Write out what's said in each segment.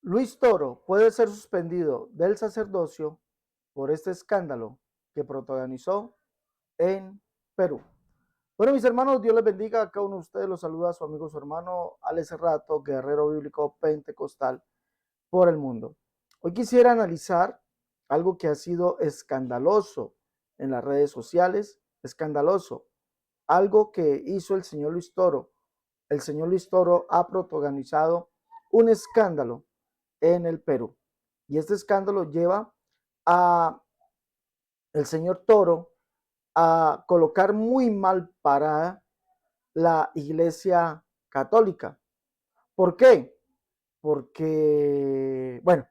Luis Toro puede ser suspendido del sacerdocio por este escándalo que protagonizó en Perú. Bueno, mis hermanos, Dios les bendiga. A cada uno de ustedes los saluda a su amigo, su hermano Alex Rato, guerrero bíblico pentecostal por el mundo. Hoy quisiera analizar algo que ha sido escandaloso en las redes sociales, escandaloso, algo que hizo el señor Luis Toro. El señor Luis Toro ha protagonizado un escándalo en el Perú. Y este escándalo lleva a el señor Toro a colocar muy mal parada la Iglesia Católica. ¿Por qué? Porque, bueno,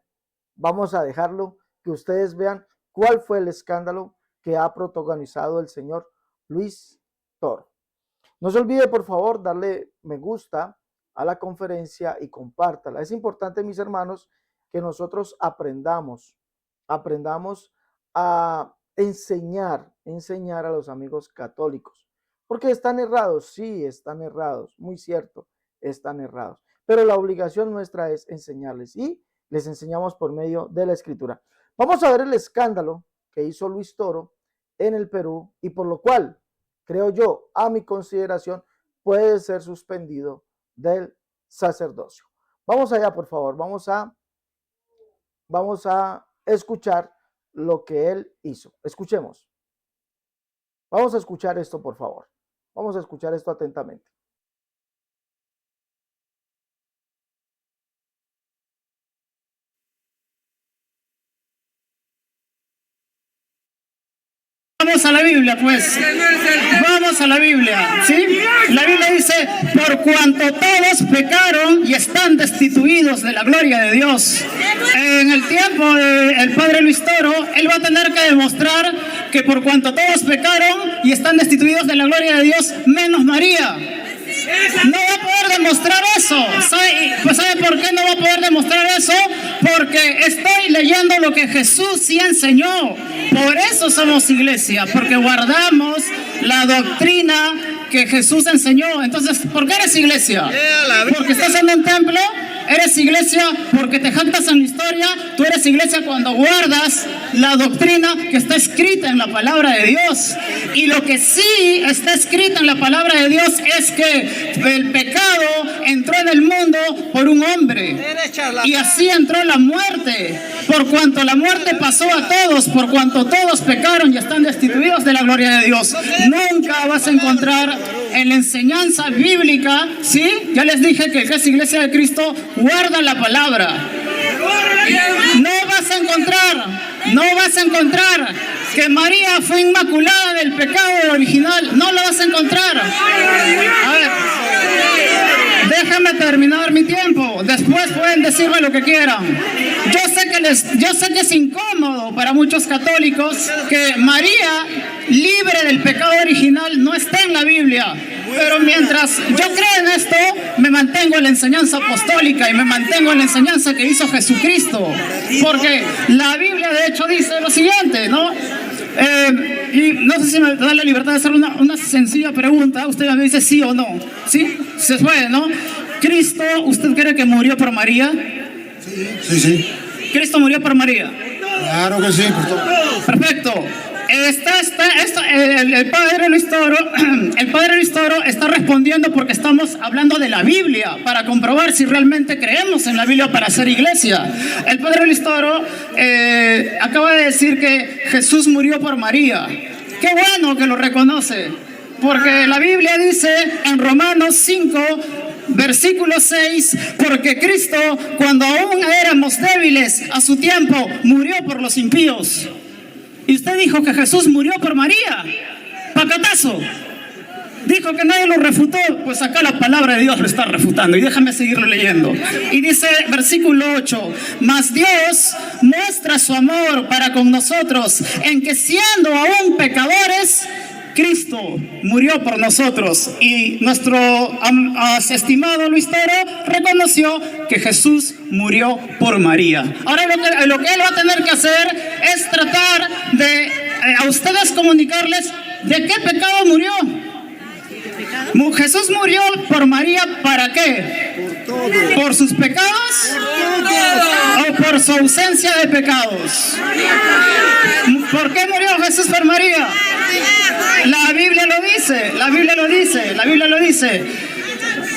vamos a dejarlo que ustedes vean cuál fue el escándalo que ha protagonizado el señor Luis Toro. No se olvide, por favor, darle me gusta a la conferencia y compártala. Es importante, mis hermanos, que nosotros aprendamos a enseñar a los amigos católicos. Porque están errados, sí, están errados, muy cierto, están errados. Pero la obligación nuestra es enseñarles y les enseñamos por medio de la escritura. Vamos a ver el escándalo que hizo Luis Toro en el Perú y por lo cual, creo yo, a mi consideración, puede ser suspendido del sacerdocio. Vamos allá, por favor, vamos a escuchar lo que él hizo. Escuchemos. Vamos a escuchar esto, por favor. Vamos a escuchar esto atentamente. Vamos a la Biblia, pues. Vamos a la Biblia, ¿sí? La Biblia dice, por cuanto todos pecaron y están destituidos de la gloria de Dios. En el tiempo del padre Luis Toro, él va a tener que demostrar que por cuanto todos pecaron y están destituidos de la gloria de Dios, menos María. No va a poder demostrar eso. ¿Sabe por qué no va a poder demostrar eso? Porque estoy leyendo lo que Jesús sí enseñó. Por eso somos iglesia, porque guardamos la doctrina que Jesús enseñó. Entonces, ¿por qué eres iglesia? Porque estás en un templo. Eres iglesia porque te jactas en la historia. Tú eres iglesia cuando guardas la doctrina que está escrita en la palabra de Dios. Y lo que sí está escrito en la palabra de Dios es que el pecado entró en el mundo por un hombre. Y así entró la muerte. Por cuanto la muerte pasó a todos, por cuanto todos pecaron y están destituidos de la gloria de Dios. Nunca vas a encontrar en la enseñanza bíblica, ¿sí? Ya les dije que el que es iglesia de Cristo guarda la palabra. No vas a encontrar que María fue inmaculada del pecado original. No lo vas a encontrar. A ver, déjame terminar mi tiempo. Después pueden decirme lo que quieran. Yo sé que es incómodo para muchos católicos que María, libre del pecado original, no esté en la Biblia. Pero mientras yo creo en esto, me mantengo en la enseñanza apostólica y me mantengo en la enseñanza que hizo Jesucristo. Porque la Biblia de hecho dice lo siguiente, ¿no? Y no sé si me da la libertad de hacer una sencilla pregunta. Usted me dice sí o no. ¿Sí? Se puede, ¿no? Cristo, ¿usted cree que murió por María? Sí. ¿Cristo murió por María? Claro que sí. Perfecto. El padre Luis Toro está respondiendo porque estamos hablando de la Biblia para comprobar si realmente creemos en la Biblia para ser iglesia. El padre Luis Toro acaba de decir que Jesús murió por María. Qué bueno que lo reconoce, porque la Biblia dice en Romanos 5, versículo 6, porque Cristo, cuando aún éramos débiles a su tiempo, murió por los impíos. Y usted dijo que Jesús murió por María. Pacatazo. Dijo que nadie lo refutó. Pues acá la palabra de Dios lo está refutando. Y déjame seguirlo leyendo. Y dice, versículo 8, mas Dios muestra su amor para con nosotros en que siendo aún pecadores, Cristo murió por nosotros. Y nuestro estimado Luis Toro reconoció que Jesús murió por María. Ahora lo que él va a tener que hacer es tratar de a ustedes comunicarles de qué pecado murió. Jesús murió por María, ¿para qué? ¿Por sus pecados o por su ausencia de pecados? ¿Por qué murió Jesús por María? La Biblia lo dice, la Biblia lo dice, la Biblia lo dice.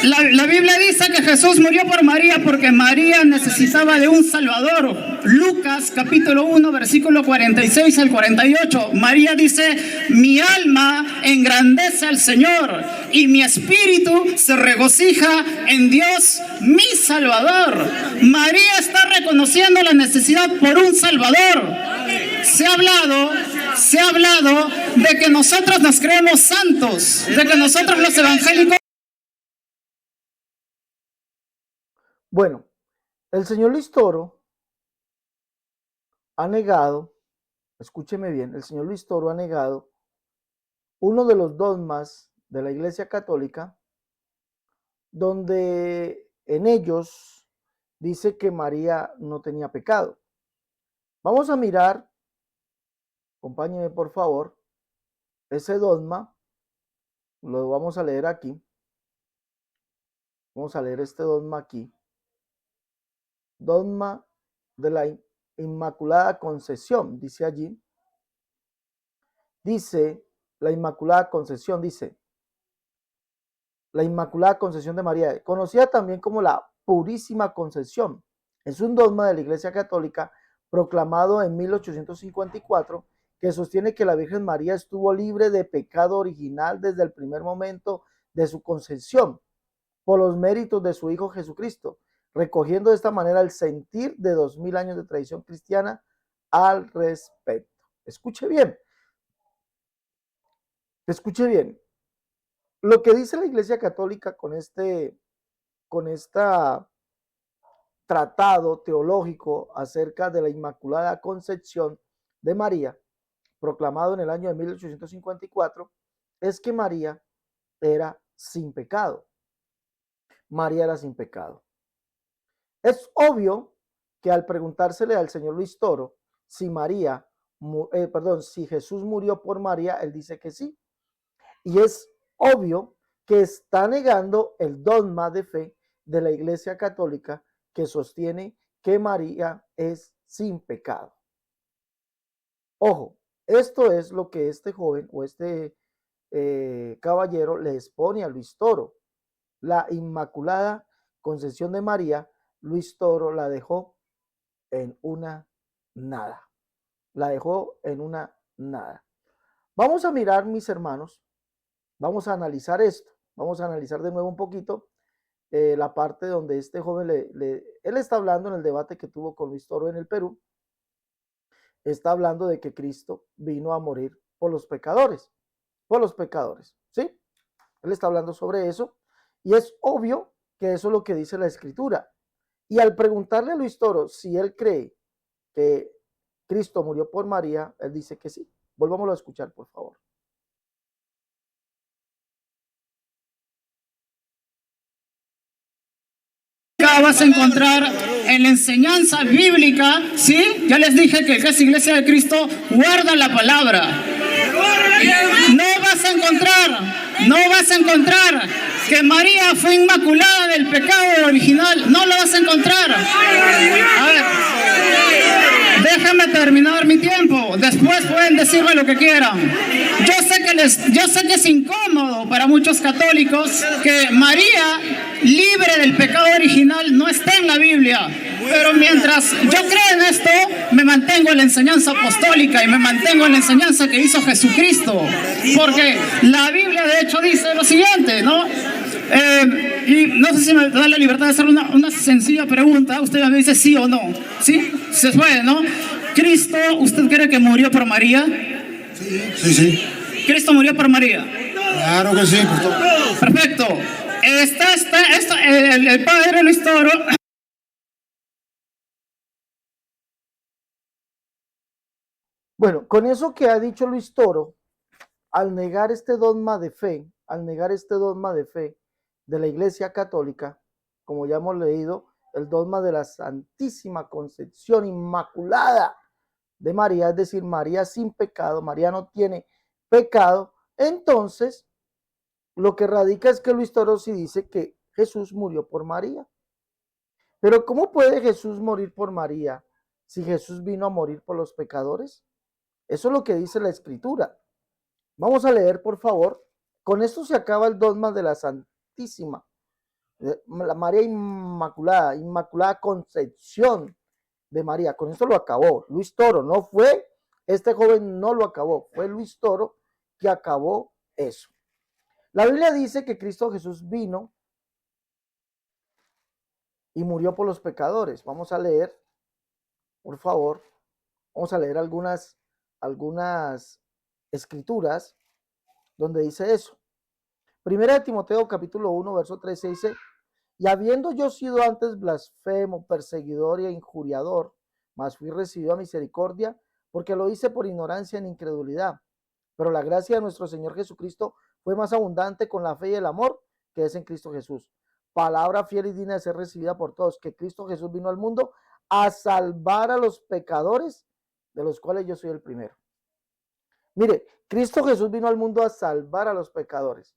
La Biblia dice que Jesús murió por María porque María necesitaba de un Salvador. Lucas capítulo 1 versículo 46 al 48. María dice: mi alma engrandece al Señor y mi espíritu se regocija en Dios mi Salvador. María está reconociendo la necesidad por un Salvador. Se ha hablado de que nosotros nos creemos santos, de que nosotros los evangélicos. Bueno, el señor Luis Toro ha negado, escúcheme bien, el señor Luis Toro ha negado uno de los dogmas de la Iglesia Católica, donde en ellos dice que María no tenía pecado. Vamos a mirar, acompáñenme por favor, ese dogma, lo vamos a leer aquí. Vamos a leer este dogma aquí. Dogma de la Inmaculada Concepción, dice allí. Dice, la Inmaculada Concepción, dice, la Inmaculada Concepción de María, conocida también como la Purísima Concepción. Es un dogma de la Iglesia Católica proclamado en 1854 que sostiene que la Virgen María estuvo libre de pecado original desde el primer momento de su concepción por los méritos de su Hijo Jesucristo, recogiendo de esta manera el sentir de 2000 años de tradición cristiana al respecto. Escuche bien. Escuche bien. Lo que dice la Iglesia Católica con este tratado teológico acerca de la Inmaculada Concepción de María, proclamado en el año de 1854, es que María era sin pecado. María era sin pecado. Es obvio que al preguntársele al señor Luis Toro si si Jesús murió por María, él dice que sí. Y es obvio que está negando el dogma de fe de la Iglesia Católica que sostiene que María es sin pecado. Ojo, esto es lo que este joven o este caballero le expone a Luis Toro. La Inmaculada Concepción de María, Luis Toro la dejó en una nada. La dejó en una nada. Vamos a mirar, mis hermanos, vamos a analizar esto. Vamos a analizar de nuevo un poquito la parte donde este joven, él está hablando en el debate que tuvo con Luis Toro en el Perú. Está hablando de que Cristo vino a morir por los pecadores, ¿sí? Él está hablando sobre eso y es obvio que eso es lo que dice la Escritura. Y al preguntarle a Luis Toro si él cree que Cristo murió por María, él dice que sí. Volvámoslo a escuchar, por favor. Vas a encontrar en la enseñanza bíblica, ¿sí? Ya les dije que es Iglesia de Cristo, guarda la palabra. No vas a encontrar que María fue inmaculada del pecado original. No lo vas a encontrar. A ver, déjame terminar mi tiempo. Después pueden decirme lo que quieran. Yo sé que es incómodo para muchos católicos que María, libre del pecado original, no está en la Biblia. Pero mientras yo creo en esto, me mantengo en la enseñanza apostólica y me mantengo en la enseñanza que hizo Jesucristo. Porque la Biblia de hecho dice lo siguiente, ¿no? Y no sé si me da la libertad de hacer una sencilla pregunta. Usted me dice sí o no. ¿Sí? Se puede, ¿no? ¿Cristo, usted cree que murió por María? Sí. ¿Cristo murió por María? Claro que sí. Perfecto. El padre Luis Toro. Bueno, con eso que ha dicho Luis Toro, al negar este dogma de fe, de la Iglesia Católica, como ya hemos leído, el dogma de la Santísima Concepción Inmaculada de María, es decir, María sin pecado, María no tiene pecado, entonces lo que radica es que Luis Toro sí dice que Jesús murió por María. Pero ¿cómo puede Jesús morir por María si Jesús vino a morir por los pecadores? Eso es lo que dice la Escritura. Vamos a leer, por favor. Con esto se acaba el dogma de la Santísima, la María Inmaculada, Inmaculada Concepción de María. Con esto lo acabó Luis Toro. No fue, este joven no lo acabó, fue Luis Toro que acabó eso. La Biblia dice que Cristo Jesús vino y murió por los pecadores. Vamos a leer, por favor, vamos a leer algunas escrituras donde dice eso. Primera de Timoteo capítulo 1, verso 13 dice, y habiendo yo sido antes blasfemo, perseguidor e injuriador, mas fui recibido a misericordia, porque lo hice por ignorancia en incredulidad. Pero la gracia de nuestro Señor Jesucristo fue más abundante con la fe y el amor que es en Cristo Jesús. Palabra fiel y digna de ser recibida por todos, que Cristo Jesús vino al mundo a salvar a los pecadores, de los cuales yo soy el primero. Mire, Cristo Jesús vino al mundo a salvar a los pecadores.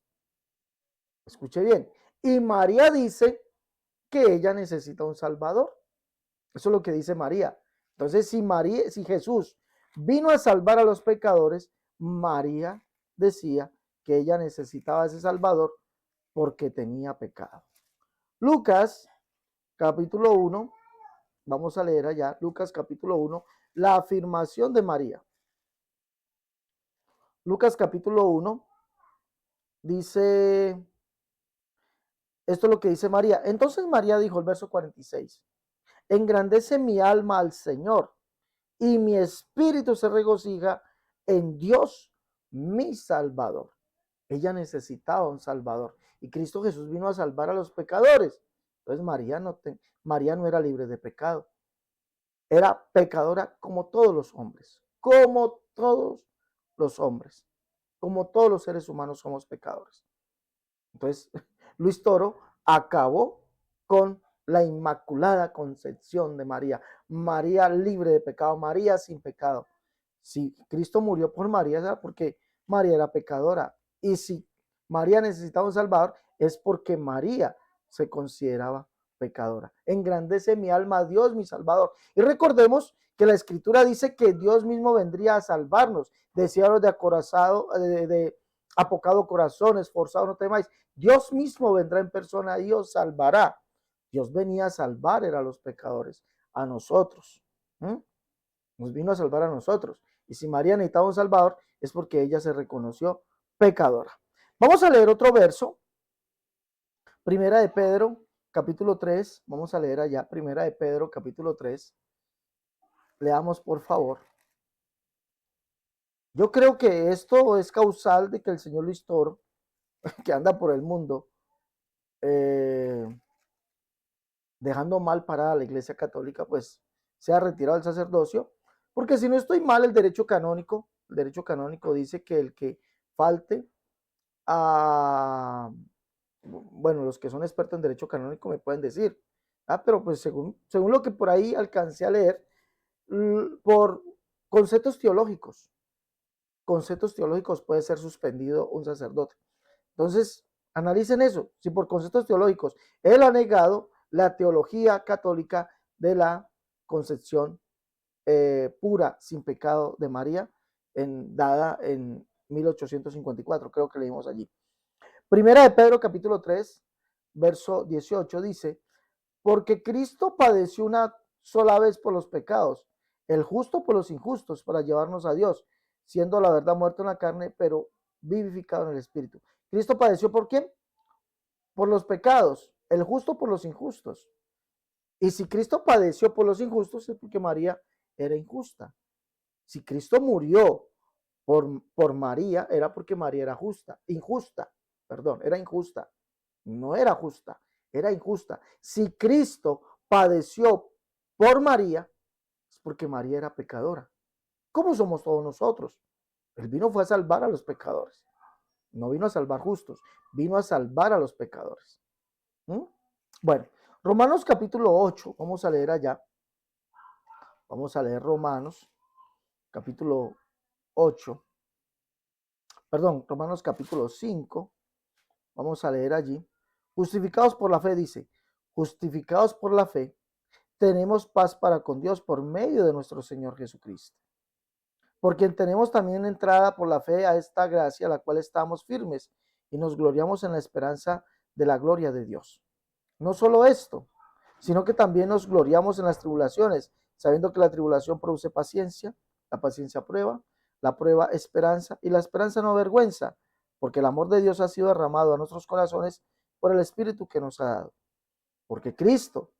Escuche bien. Y María dice que ella necesita un Salvador. Eso es lo que dice María. Entonces, si Jesús vino a salvar a los pecadores, María decía que ella necesitaba ese Salvador porque tenía pecado. Lucas, capítulo 1, vamos a leer allá, Lucas capítulo 1, la afirmación de María. Lucas capítulo 1 dice, esto es lo que dice María. Entonces María dijo, el verso 46, engrandece mi alma al Señor y mi espíritu se regocija en Dios, mi Salvador. Ella necesitaba un Salvador y Cristo Jesús vino a salvar a los pecadores. Entonces María no era libre de pecado. Era pecadora como todos los hombres, como todos los hombres, como todos los seres humanos somos pecadores. Entonces, Luis Toro acabó con la Inmaculada Concepción de María. María libre de pecado, María sin pecado. Si Cristo murió por María, ¿sabes? Porque María era pecadora. Y si María necesitaba un Salvador, es porque María se consideraba pecadora. Engrandece mi alma a Dios, mi Salvador. Y recordemos que la Escritura dice que Dios mismo vendría a salvarnos. Decía los de acorazado, de apocado corazón, esforzado, no temáis. Dios mismo vendrá en persona y os salvará. Dios venía a salvar a los pecadores, a nosotros. Nos vino a salvar a nosotros. Y si María necesitaba un Salvador, es porque ella se reconoció pecadora. Vamos a leer otro verso. Primera de Pedro, capítulo 3. Vamos a leer allá. Primera de Pedro, capítulo 3. Leamos, por favor. Yo creo que esto es causal de que el señor Luis Toro, que anda por el mundo, dejando mal parada a la Iglesia Católica, pues se ha retirado del sacerdocio, porque si no estoy mal, el derecho canónico dice que el que falte a, bueno, los que son expertos en derecho canónico me pueden decir, pero pues según lo que por ahí alcancé a leer, por conceptos teológicos puede ser suspendido un sacerdote. Entonces, analicen eso. Si por conceptos teológicos él ha negado la teología católica de la concepción pura, sin pecado de María, dada en 1854, creo que leímos allí. Primera de Pedro, capítulo 3, verso 18, dice, porque Cristo padeció una sola vez por los pecados, el justo por los injustos, para llevarnos a Dios, siendo la verdad muerto en la carne, pero vivificado en el Espíritu. Cristo padeció ¿por quién? Por los pecados, el justo por los injustos. Y si Cristo padeció por los injustos es porque María era injusta. Si Cristo murió por María, era porque María era era injusta. No era justa, era injusta. Si Cristo padeció por María, es porque María era pecadora. ¿Cómo somos todos nosotros? Él vino fue a salvar a los pecadores. No vino a salvar justos, vino a salvar a los pecadores. Bueno, Romanos capítulo 8, vamos a leer allá. Vamos a leer Romanos capítulo 8. Perdón, Romanos capítulo 5. Vamos a leer allí. Justificados por la fe, dice. Justificados por la fe, tenemos paz para con Dios por medio de nuestro Señor Jesucristo, por quien tenemos también entrada por la fe a esta gracia, a la cual estamos firmes y nos gloriamos en la esperanza de la gloria de Dios. No solo esto, sino que también nos gloriamos en las tribulaciones, sabiendo que la tribulación produce paciencia, la paciencia prueba, la prueba esperanza, y la esperanza no avergüenza, porque el amor de Dios ha sido derramado a nuestros corazones por el Espíritu que nos ha dado. Porque Cristo,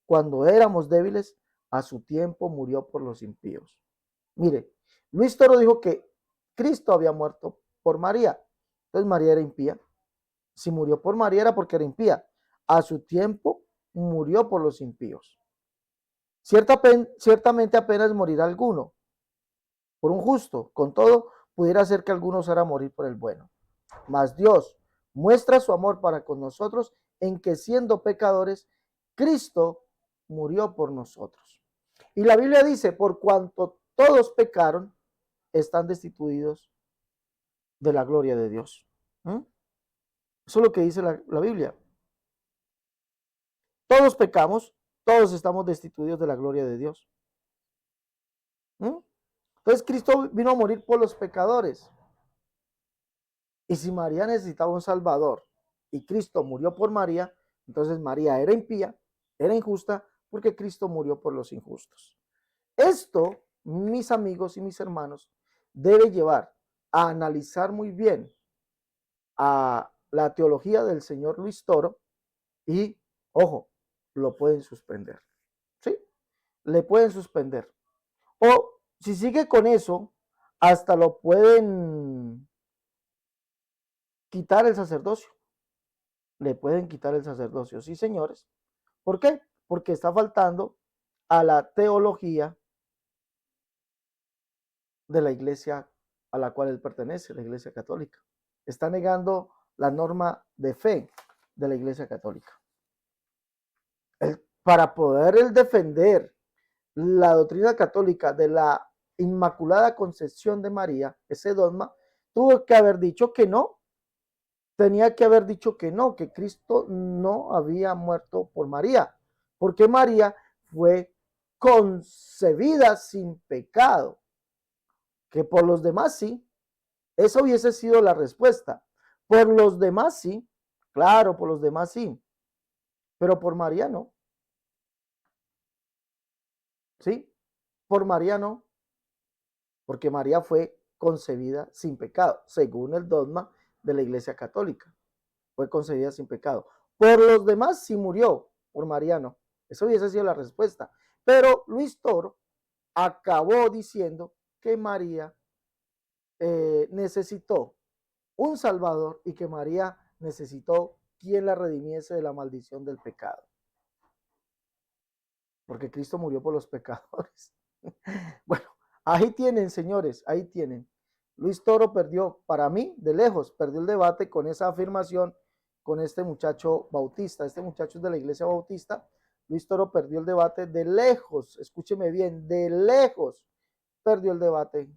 cuando éramos débiles, a su tiempo murió por los impíos. Mire, Luis Toro dijo que Cristo había muerto por María. Entonces María era impía. Si murió por María era porque era impía. A su tiempo murió por los impíos. Ciertamente apenas morirá alguno por un justo. Con todo, pudiera ser que alguno osara morir por el bueno. Mas Dios muestra su amor para con nosotros en que siendo pecadores, Cristo murió por nosotros. Y la Biblia dice, por cuanto todos pecaron, están destituidos de la gloria de Dios. Eso es lo que dice la Biblia. Todos pecamos, todos estamos destituidos de la gloria de Dios. Entonces Cristo vino a morir por los pecadores. Y si María necesitaba un Salvador y Cristo murió por María, entonces María era impía, era injusta, porque Cristo murió por los injustos. Esto, mis amigos y mis hermanos, debe llevar a analizar muy bien a la teología del señor Luis Toro y, ojo, lo pueden suspender. ¿Sí? Le pueden suspender. O si sigue con eso, hasta lo pueden quitar el sacerdocio. Le pueden quitar el sacerdocio, sí, señores. ¿Por qué? Porque está faltando a la teología de la iglesia a la cual él pertenece, la iglesia católica. Está negando la norma de fe de la iglesia católica. Para poder defender la doctrina católica de la Inmaculada Concepción de María, ese dogma, tuvo que haber dicho que no. Tenía que haber dicho que no, que Cristo no había muerto por María, porque María fue concebida sin pecado. Que por los demás sí, esa hubiese sido la respuesta. Por los demás sí, claro, por los demás sí, pero por María no. ¿Sí? Por María no, porque María fue concebida sin pecado, según el dogma de la Iglesia Católica. Fue concebida sin pecado. Por los demás sí murió, por María no. Esa hubiese sido la respuesta. Pero Luis Toro acabó diciendo que María necesitó un Salvador y que María necesitó quien la redimiese de la maldición del pecado. Porque Cristo murió por los pecadores. Bueno, ahí tienen, señores, ahí tienen. Luis Toro perdió, para mí, de lejos, perdió el debate con esa afirmación con este muchacho bautista. Este muchacho es de la iglesia bautista. Luis Toro perdió el debate de lejos, escúcheme bien, de lejos perdió el debate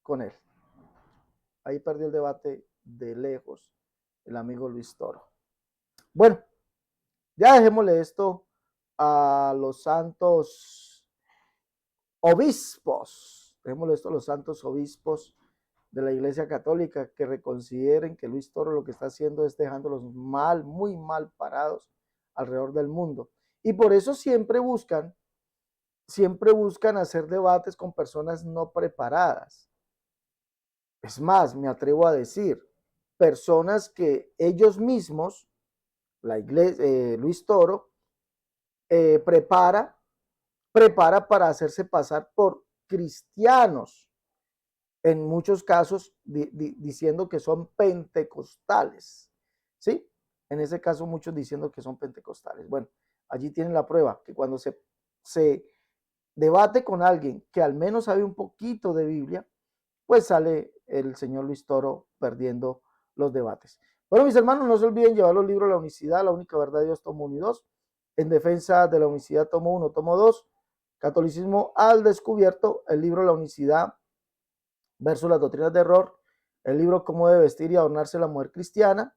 con él. Ahí perdió el debate de lejos el amigo Luis Toro. Bueno, ya dejémosle esto a los santos obispos. Dejémosle esto a los santos obispos de la Iglesia Católica, que reconsideren que Luis Toro lo que está haciendo es dejándolos mal, muy mal parados alrededor del mundo. Y por eso siempre buscan hacer debates con personas no preparadas. Es más, me atrevo a decir, personas que ellos mismos, la iglesia, Luis Toro, prepara para hacerse pasar por cristianos, en muchos casos diciendo que son pentecostales, ¿sí? En ese caso muchos diciendo que son pentecostales. Bueno, allí tienen la prueba, que cuando se debate con alguien que al menos sabe un poquito de Biblia, pues sale el señor Luis Toro perdiendo los debates. Bueno, mis hermanos, no se olviden llevar los libros La Unicidad, La Única Verdad de Dios, tomo 1 y 2, En Defensa de la Unicidad, tomo 1, tomo 2, Catolicismo al Descubierto, el libro La Unicidad versus las doctrinas de error, el libro Cómo debe vestir y adornarse la mujer cristiana,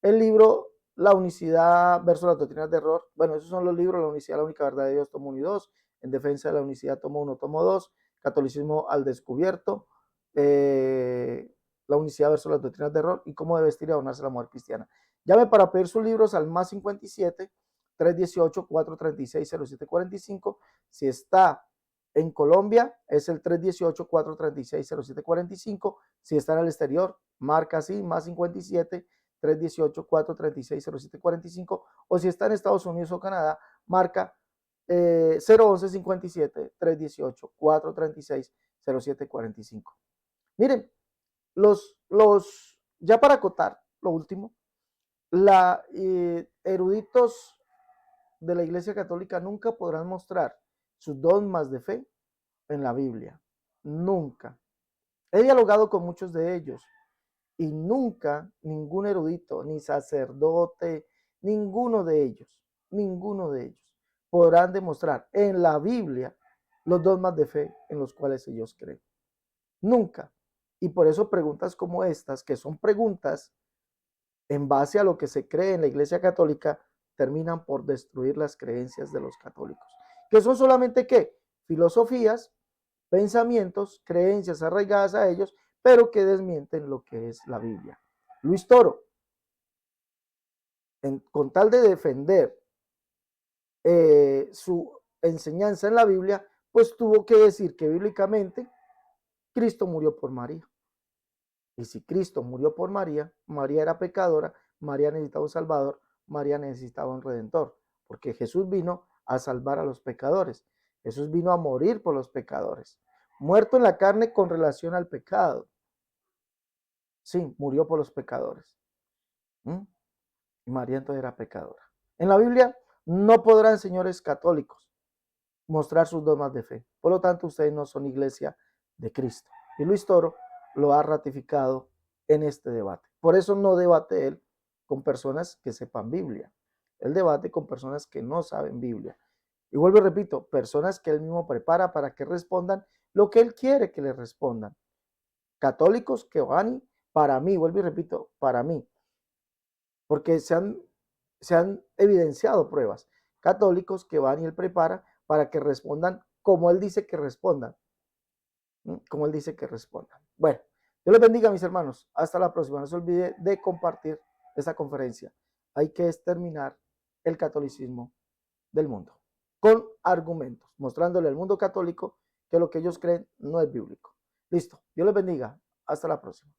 el libro La unicidad versus las doctrinas de error. Bueno, esos son los libros: La unicidad, la única verdad de Dios, tomo 1 y 2. En defensa de la unicidad, tomo 1, tomo 2. Catolicismo al descubierto. La unicidad versus las doctrinas de error y cómo debe vestir y adornarse la mujer cristiana. Llame para pedir sus libros al más 57 318 436 0745. Si está en Colombia, es el 318 436 0745. Si está en el exterior, marca así, más 57 318 436 0745. O si está en Estados Unidos o Canadá, marca 011 57 318 436 0745. Miren, ya para acotar, lo último, eruditos de la Iglesia Católica nunca podrán mostrar sus dogmas de fe en la Biblia. Nunca. He dialogado con muchos de ellos y nunca ningún erudito, ni sacerdote, ninguno de ellos podrán demostrar en la Biblia los dogmas de fe en los cuales ellos creen. Nunca. Y por eso preguntas como estas, que son preguntas en base a lo que se cree en la Iglesia Católica, terminan por destruir las creencias de los católicos. Que son solamente ¿qué? Filosofías, pensamientos, creencias arraigadas a ellos, pero que desmienten lo que es la Biblia. Luis Toro, con tal de defender su enseñanza en la Biblia, pues tuvo que decir que bíblicamente Cristo murió por María. Y si Cristo murió por María, María era pecadora, María necesitaba un Salvador, María necesitaba un Redentor, porque Jesús vino a salvar a los pecadores. Jesús vino a morir por los pecadores, muerto en la carne con relación al pecado. Sí, murió por los pecadores. Y María entonces era pecadora. En la Biblia no podrán, señores católicos, mostrar sus dogmas de fe. Por lo tanto, ustedes no son iglesia de Cristo. Y Luis Toro lo ha ratificado en este debate. Por eso no debate él con personas que sepan Biblia. Él debate con personas que no saben Biblia. Y vuelvo y repito, personas que él mismo prepara para que respondan lo que él quiere que le respondan. Católicos que van, para mí, vuelvo y repito, para mí, porque se han evidenciado pruebas. Católicos que van y él prepara para que respondan como él dice que respondan. Como él dice que respondan. Bueno, Dios les bendiga, mis hermanos. Hasta la próxima. No se olvide de compartir esta conferencia. Hay que exterminar el catolicismo del mundo con argumentos, mostrándole al mundo católico que lo que ellos creen no es bíblico. Listo. Dios les bendiga. Hasta la próxima.